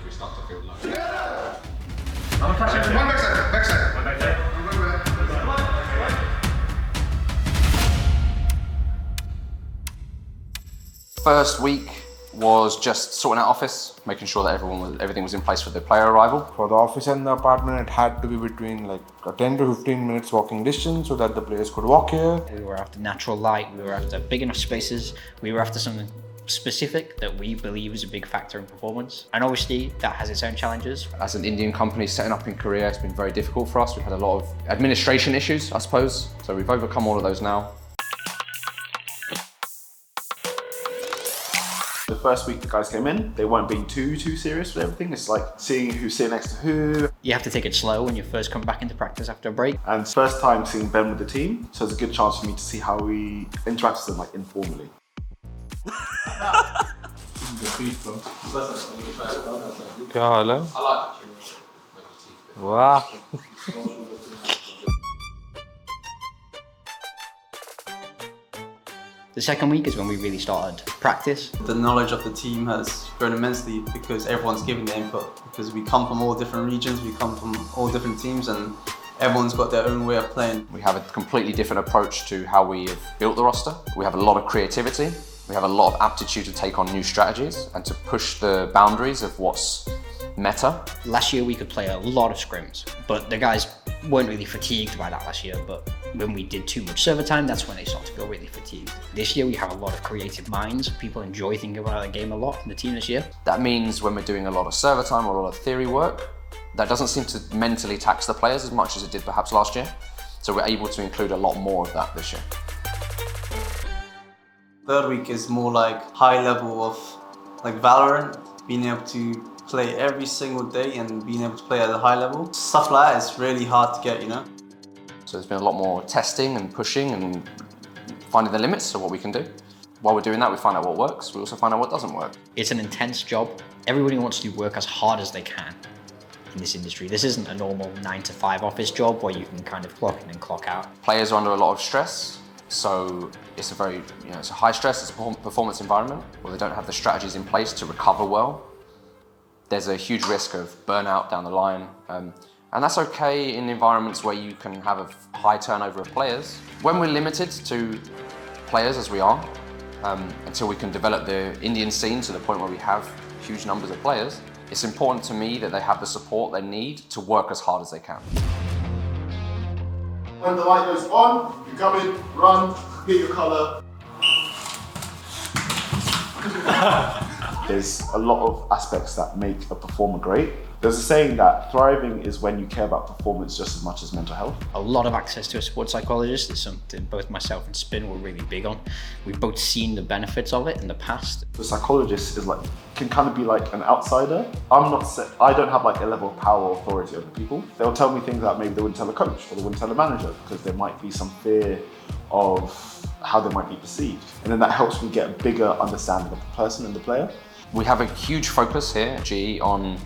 we start to feel low. One backside. First week was just sorting out office, making sure that everything was in place for the player arrival. For the office and the apartment, it had to be between like a 10 to 15 minutes walking distance so that the players could walk here. We were after natural light, we were after big enough spaces, we were after something specific that we believe is a big factor in performance. And obviously that has its own challenges. As an Indian company setting up in Korea, it's been very difficult for us. We've had a lot of administration issues, I suppose. So we've overcome all of those now. The first week the guys came in, they weren't being too serious with everything. It's like seeing who's sitting next to who. You have to take it slow when you first come back into practice after a break. And first time seeing Ben with the team, so it's a good chance for me to see how we interact with them like informally. क्या हाल है? वाह! The second week is when we really started practice. The knowledge of the team has grown immensely because everyone's giving their input. Because we come from all different regions, we come from all different teams, and everyone's got their own way of playing. We have a completely different approach to how we have built the roster. We have a lot of creativity. We have a lot of aptitude to take on new strategies and to push the boundaries of what's meta. Last year we could play a lot of scrims, but the guys weren't really fatigued by that last year. But when we did too much server time, that's when they start to feel really fatigued. This year we have a lot of creative minds. People enjoy thinking about the game a lot in the team this year. That means when we're doing a lot of server time or a lot of theory work, that doesn't seem to mentally tax the players as much as it did perhaps last year. So we're able to include a lot more of that this year. Third week is more like high level of like Valorant, being able to play every single day and being able to play at a high level. Stuff like that is really hard to get, you know? So there's been a lot more testing and pushing and finding the limits of what we can do. While we're doing that, we find out what works. We also find out what doesn't work. It's an intense job. Everybody wants to work as hard as they can in this industry. This isn't a normal 9 to 5 office job where you can kind of clock in and clock out. Players are under a lot of stress. So it's a very, it's a high stress, it's a performance environment where they don't have the strategies in place to recover well. There's a huge risk of burnout down the line. And that's okay in environments where you can have a high turnover of players. When we're limited to players as we are, until we can develop the Indian scene to the point where we have huge numbers of players, it's important to me that they have the support they need to work as hard as they can. When the light goes on, you come in, run, hit your colour. There's a lot of aspects that make a performer great. There's a saying that thriving is when you care about performance just as much as mental health. A lot of access to a sports psychologist is something both myself and Spin were really big on. We've both seen the benefits of it in the past. The psychologist is can kind of be like an outsider. I don't have like a level of power or authority over people. They'll tell me things that maybe they wouldn't tell a coach or they wouldn't tell a manager because there might be some fear of how they might be perceived. And then that helps me get a bigger understanding of the person and the player. We have a huge focus here at GE on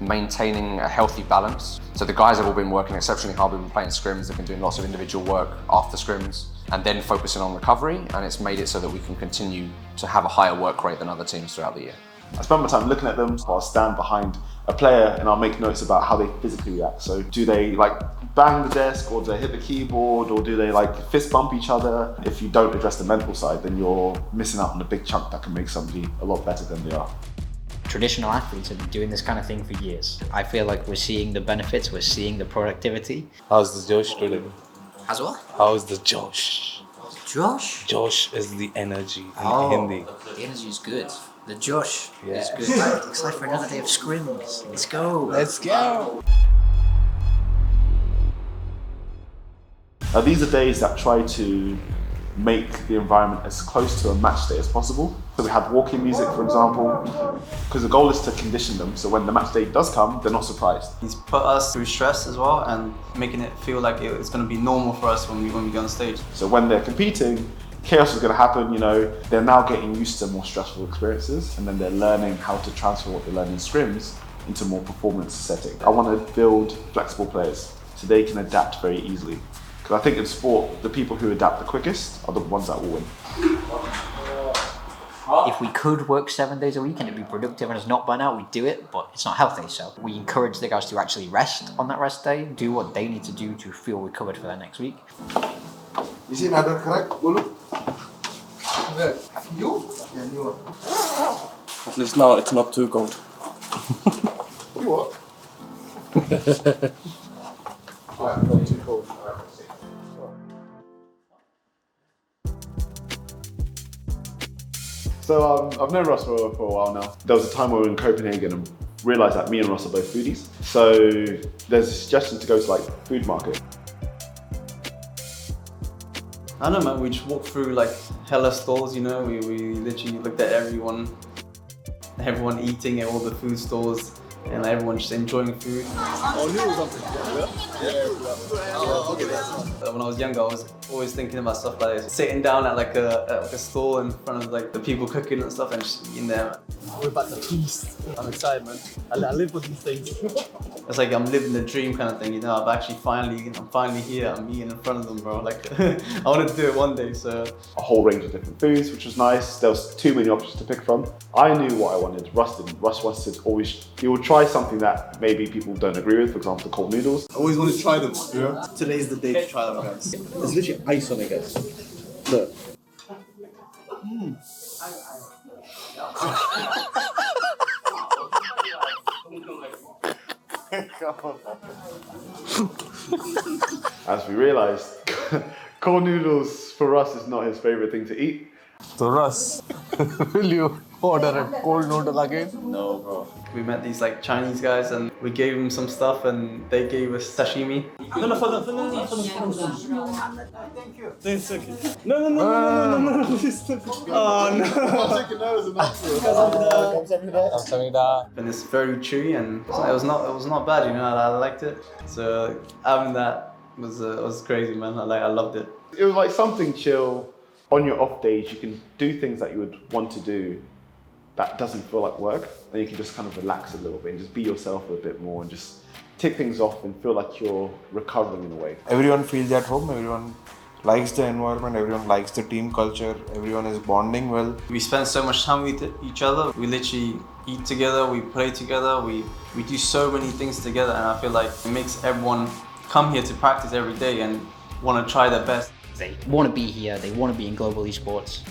maintaining a healthy balance. So the guys have all been working exceptionally hard. We've been playing scrims, they've been doing lots of individual work after scrims and then focusing on recovery, and it's made it so that we can continue to have a higher work rate than other teams throughout the year. I spend my time looking at them, so I'll stand behind a player and I'll make notes about how they physically react. So do they like bang the desk or do they hit the keyboard or do they like fist bump each other? If you don't address the mental side, then you're missing out on a big chunk that can make somebody a lot better than they are. Traditional athletes have been doing this kind of thing for years. I feel like we're seeing the benefits, we're seing the productivity. How's the Josh today? As well? How's the Josh? Josh? Josh is the energy in Hindi. The energy is good. The Josh Yeah. is good. Excited for another day of scrims. Let's go. Let's go! Now these are days that try to make the environment as close to a match day as possible. So we have walking music, for example, because the goal is to condition them so when the match day does come, they're not surprised. He's put us through stress as well and making it feel like it's going to be normal for us when we go on stage. So when they're competing, chaos is going to happen, they're now getting used to more stressful experiences and then they're learning how to transfer what they learn in scrims into more performance setting. I want to build flexible players so they can adapt very easily. Because I think in sport, the people who adapt the quickest are the ones that will win. If we could work 7 days a week and it'd be productive and it's not burn out, we'd do it, but it's not healthy. So we encourage the guys to actually rest on that rest day, do what they need to do to feel recovered for their next week. You see another correct? Golu? You? Yeah, new one. At least now it's not too cold. You what? Not too cold. So I've known Russ for a while now. There was a time where we were in Copenhagen and realised that me and Russ are both foodies. So there's a suggestion to go to like food market. I don't know, man, we just walked through like hella stalls, you know, we literally looked at everyone eating at all the food stalls and everyone just enjoying food. When I was younger, I was always thinking about stuff like this. Sitting down at like a stall in front of like the people cooking and stuff and just eating there. We're about to feast. I'm excited, man. I live for these things. It's like I'm living the dream kind of thing, you know. I'm finally here. I'm eating in front of them, bro. Like I wanted to do it one day, so. A whole range of different foods, which was nice. There was too many options to pick from. I knew what I wanted. Russ didn't. Russ wanted always. He would try something that maybe people don't agree with. For example, cold noodles. I always want to try them. Yeah. Today's the day to try them, guys. There's literally ice on it, guys. Look. As we realised, cold noodles for Russ is not his favourite thing to eat. So Russ, will you order a cold noodle again? No, bro. We met these like Chinese guys and we gave them some stuff and they gave us sashimi. No. Thank you. It's okay. No. Oh no. And it's very chewy and it was not bad, you know. I liked it. So having that was crazy, man. I loved it. It was like something chill. On your off days, you can do things that you would want to do that doesn't feel like work, and you can just kind of relax a little bit and just be yourself a bit more and just tick things off and feel like you're recovering in a way. Everyone feels at home, everyone likes the environment, everyone likes the team culture, everyone is bonding well. We spend so much time with each other. We literally eat together, we play together, we do so many things together, and I feel like it makes everyone come here to practice every day and want to try their best. They want to be here, they want to be in Global Esports,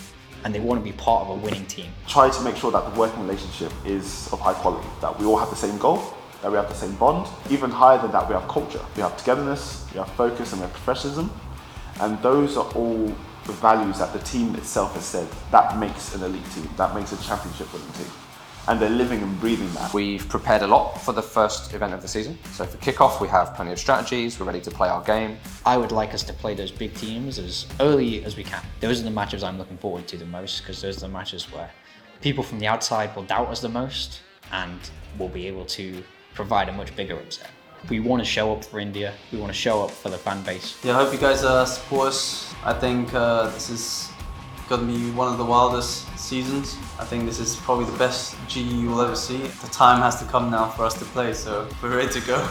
and they want to be part of a winning team. Try to make sure that the working relationship is of high quality, that we all have the same goal, that we have the same bond. Even higher than that, we have culture, we have togetherness, we have focus and we have professionalism. And those are all the values that the team itself has said, that makes an elite team, that makes a championship winning team. And they're living and breathing that. We've prepared a lot for the first event of the season. So for Kickoff, we have plenty of strategies, we're ready to play our game. I would like us to play those big teams as early as we can. Those are the matches I'm looking forward to the most, because those are the matches where people from the outside will doubt us the most and will be able to provide a much bigger upset. We want to show up for India, we want to show up for the fan base. Yeah, I hope you guys support us. I think this is going to be one of the wildest seasons. I think this is probably the best GE you'll ever see. The time has to come now for us to play, so we're ready to go.